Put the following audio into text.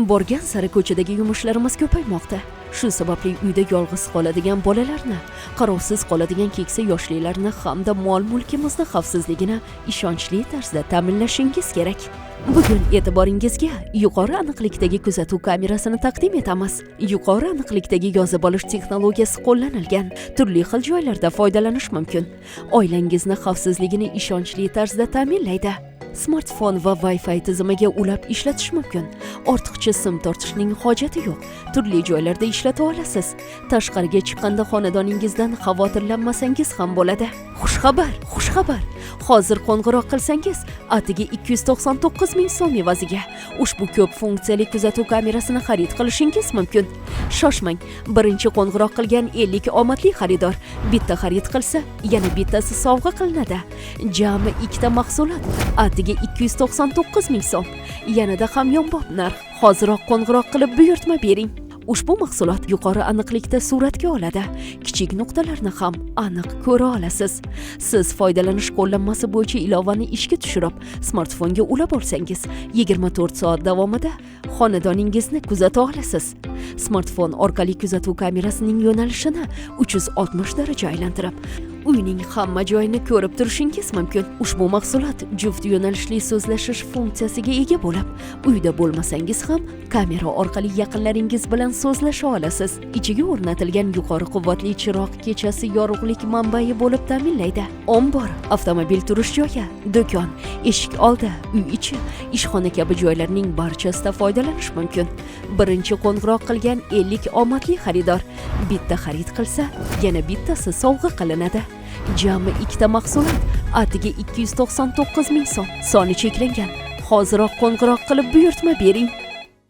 Borgan sari ko'chadagi yumushlarimiz ko'paymoqda. Shu sababli uyda yolg'iz qoladigan bolalarni, qarovsiz qoladigan keksa yoshlilarni hamda mol-mulkimizni xavfsizligini ishonchli tarzda ta'minlashingiz kerak. Bugun e'tiboringizga yuqori aniqlikdagi kuzatuv kamerasini taqdim etamiz. Yuqori aniqlikdagi yozib olish texnologiyasi qo'llanilgan, turli xil joylarda foydalanish mumkin. Oilangizni xavfsizligini ishonchli tarzda ta'minlaydi. Smartfon va Wi-Fi tizimiga ulab ishlatish mumkin. Ortiqcha sim tortishning hojati yo'q. Turli joylarda ishlata olasiz. Tashqariga chiqqanda xonadoningizdan xavotirlanmasangiz ham bo'ladi. Xushxabar. Hozir qo'ng'iroq qilsangiz, atigi 299 ming so'm evaziga ushbu ko'p funksiyali kuzatuv kamerasini xarid qilishingiz mumkin. Shoshmang, birinchi qo'ng'iroq qilgan 50 omadli xaridor bitta xarid qilsa, yana bittasi sovg'a qilinadi. Jami ikkita mahsulot, atigi 299 ming so'm. Yanada hamyonbop narx. Hoziroq qo'ng'iroq qilib buyurtma bering. Ushbu mahsulot yuqori aniqlikda suratga oladi. Kichik nuqtalarni ham aniq ko'ra olasiz. Siz foydalanish qo'llanmasi bo'yicha ilovani ishga tushirib, smartfonga ulab olsangiz, 24 soat davomida xonadoningizni kuzata olasiz. Smartfon orqali kuzatuv kamerasining yo'nalishini 360 daraja aylantirib, uyning hamma joyini ko'rib turishingiz mumkin. Ushbu mahsulot juft yo'nalishli so'zlashish funksiyasiga ega bo'lib, uyda bo'lmasangiz ham kamera orqali yaqinlaringiz bilan so'zlasha olasiz. Ichiga o'rnatilgan yuqori quvvatli chiroq kechasi yorug'lik manbai bo'lib ta'minlaydi. Ombor, avtomobil turish joyi, do'kon, eshik oldi, uy ichi, ishxona kabi joylarning barchasida foydalanish mumkin. Birinchi qo'ng'iroq qilgan 50 omadli xaridor bitta xarid qilsa, yana bittasi sovg'a qilinadi. Jami ikkita mahsulot, atigi 299 ming so'm. Soni cheklangan. Hoziroq qo'ng'iroq qilib buyurtma bering.